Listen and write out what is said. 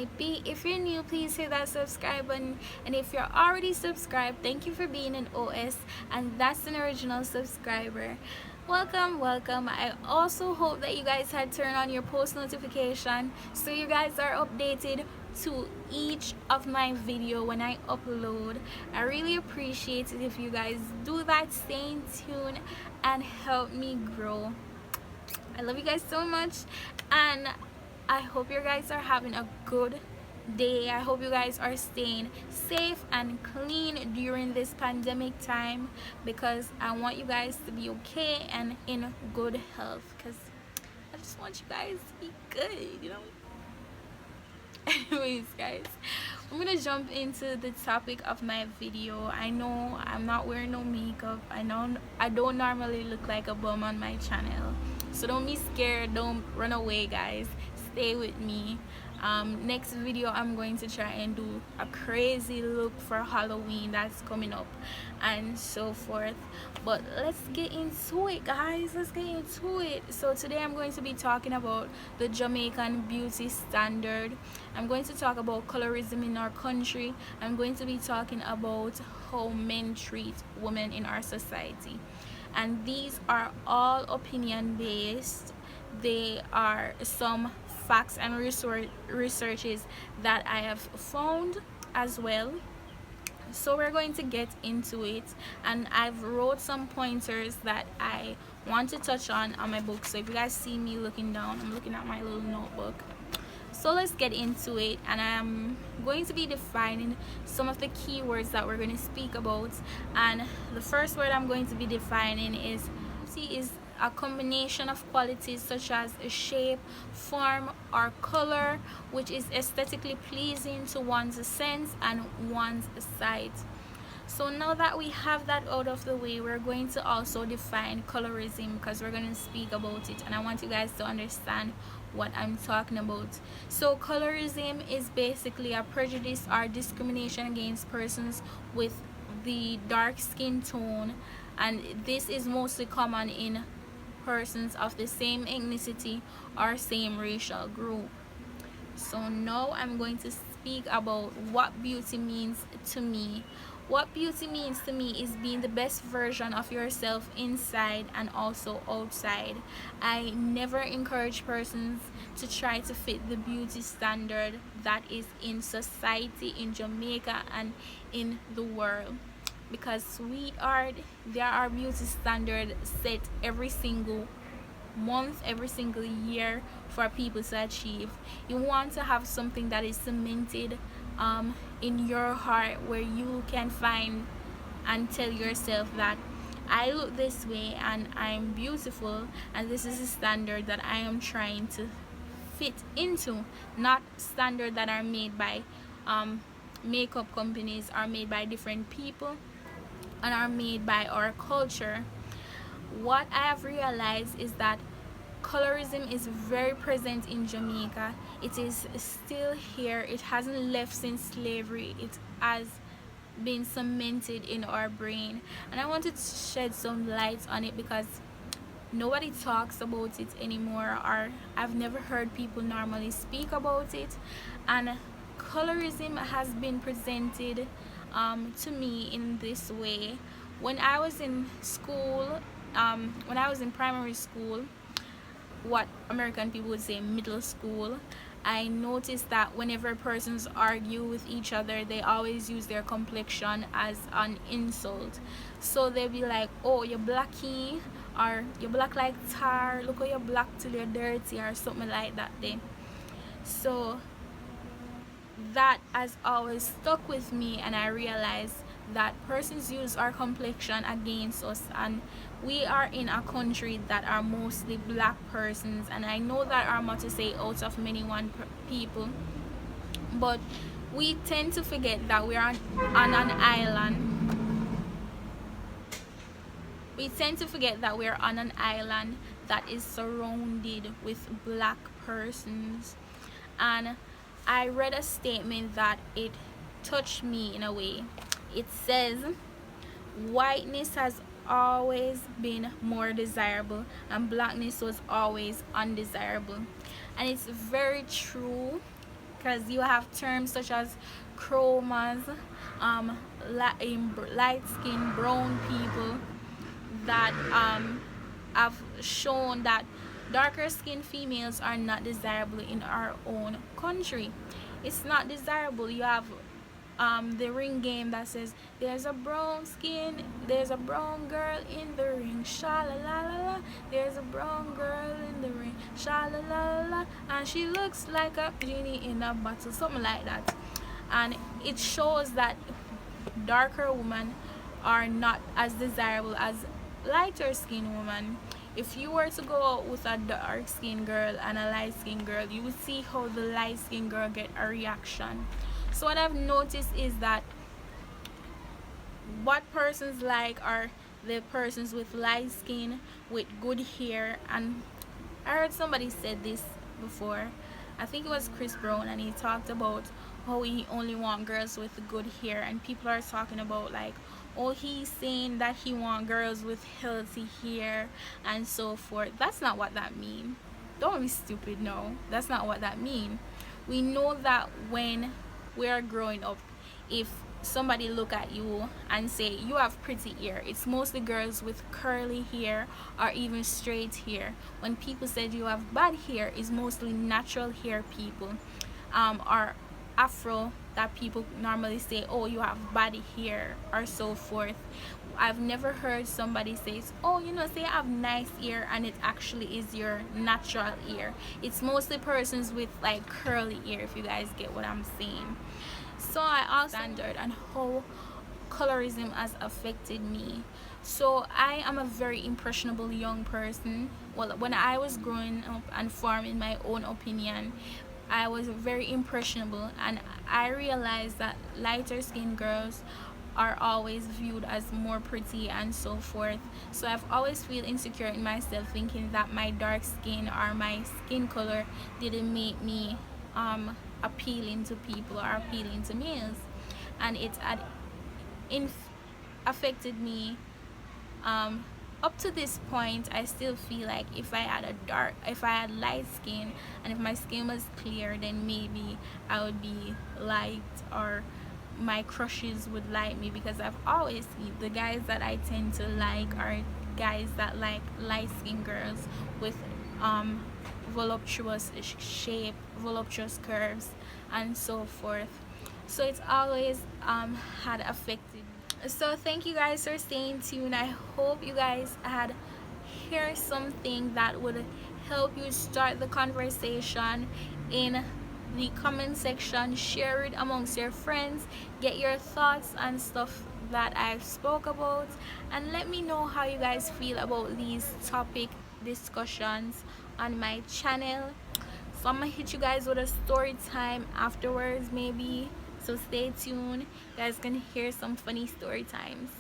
may be. If you're new, please hit that subscribe button, and if you're already subscribed, thank you for being an OS, and that's an original subscriber. Welcome. I also hope that you guys had turned on your post notification so you guys are updated to each of my video when I upload. I really appreciate it if you guys do that. Stay in tune and help me grow. I love you guys so much, and I hope you guys are having a good day. I hope you guys are staying safe and clean during this pandemic time, because I want you guys to be okay and in good health, because I just want you guys to be good. Anyways, guys, I'm gonna jump into the topic of my video. I know I'm not wearing no makeup. I know I don't normally look like a bum on my channel, so don't be scared, don't run away, guys. Stay with me. Next video I'm going to try and do a crazy look for Halloween that's coming up and so forth. But let's get into it, guys. Let's get into it. So today I'm going to be talking about the Jamaican beauty standard. I'm going to talk about colorism in our country. I'm going to be talking about how men treat women in our society, and these are all opinion based. They are some facts and researches that I have found as well. So we're going to get into it, and I've wrote some pointers that I want to touch on my book. So if you guys see me looking down, I'm looking at my little notebook. So let's get into it, and I'm going to be defining some of the keywords that we're going to speak about. And the first word I'm going to be defining is beauty is a combination of qualities such as a shape, form, or color which is aesthetically pleasing to one's sense and one's sight. So now that we have that out of the way, we're going to also define colorism, because we're going to speak about it, and I want you guys to understand what I'm talking about. So colorism is basically a prejudice or discrimination against persons with the dark skin tone, and this is mostly common in persons of the same ethnicity or same racial group. So now I'm going to speak about what beauty means to me. What beauty means to me is being the best version of yourself inside and also outside. I never encourage persons to try to fit the beauty standard that is in society, in Jamaica, and in the world, because sweetheart, there are beauty standards set every single month, every single year for people to achieve. You want to have something that is cemented in your heart, where you can find and tell yourself that I look this way and I'm beautiful, and this is a standard that I am trying to fit into, not standards that are made by makeup companies, are made by different people, and are made by our culture. What I have realized is that colorism is very present in Jamaica. It is still here. It hasn't left since slavery. It has been cemented in our brain, and I wanted to shed some light on it because nobody talks about it anymore, or I've never heard people normally speak about it. And colorism has been presented to me in this way. When I was in school, when I was in primary school, what American people would say middle school, I noticed that whenever persons argue with each other, they always use their complexion as an insult. So they'll be like, oh, you're blacky, or you're black like tar, look how you're black till you're dirty, or something like that there. So that has always stuck with me, and I realized that persons use our complexion against us, and we are in a country that are mostly black persons, and I know that are much to say out of many people, but we tend to forget that we're on an island. We tend to forget that we're on an island that is surrounded with black persons. And I read a statement that it touched me in a way. It says, whiteness has always been more desirable and blackness was always undesirable. And it's very true. because you have terms such as chromas, light skin brown people that have shown that darker skinned females are not desirable in our own country. It's not desirable. You have the ring game that says there's a brown girl in the ring, sha la la la la. There's a brown girl in the ring, sha la la la la, and she looks like a genie in a bottle, something like that. And it shows that darker women are not as desirable as lighter skinned women. If you were to go out with a dark skinned girl and a light skinned girl, you would see how the light skinned girl get a reaction. So what I've noticed is that what persons like are the persons with light skin, with good hair. And I heard somebody said this before, I think it was Chris Brown, and he talked about how he only want girls with good hair, and people are talking about like, oh, he's saying that he want girls with healthy hair and so forth. That's not what that mean. Don't be stupid. No, that's not what that mean. We know that when we are growing up, if somebody look at you and say you have pretty hair, it's mostly girls with curly hair or even straight hair. When people said you have bad hair, it's mostly natural hair people, or afro, that people normally say, oh, you have bad hair or so forth. I've never heard somebody say, oh, say I have nice hair and it actually is your natural hair. It's mostly persons with like curly hair, if you guys get what I'm saying. So I also standard and how colorism has affected me. So I am a very impressionable young person. Well, when I was growing up and forming my own opinion, I was very impressionable, and I realized that lighter skinned girls are always viewed as more pretty and so forth. So I've always feel insecure in myself, thinking that my dark skin or my skin color didn't make me appealing to people or appealing to males, and it had affected me. Up to this point, I still feel like if I had light skin and if my skin was clear, then maybe I would be liked, or my crushes would like me, because I've always seen the guys that I tend to like are guys that like light skinned girls with voluptuous shape, voluptuous curves and so forth. So it's always had affected me. So thank you guys for staying tuned. I hope you guys had heard something that would help you start the conversation in the comment section. Share it amongst your friends, get your thoughts and stuff that I've spoke about, and let me know how you guys feel about these topic discussions on my channel. So I'm gonna hit you guys with a story time afterwards maybe, so stay tuned. You guys can hear some funny story times.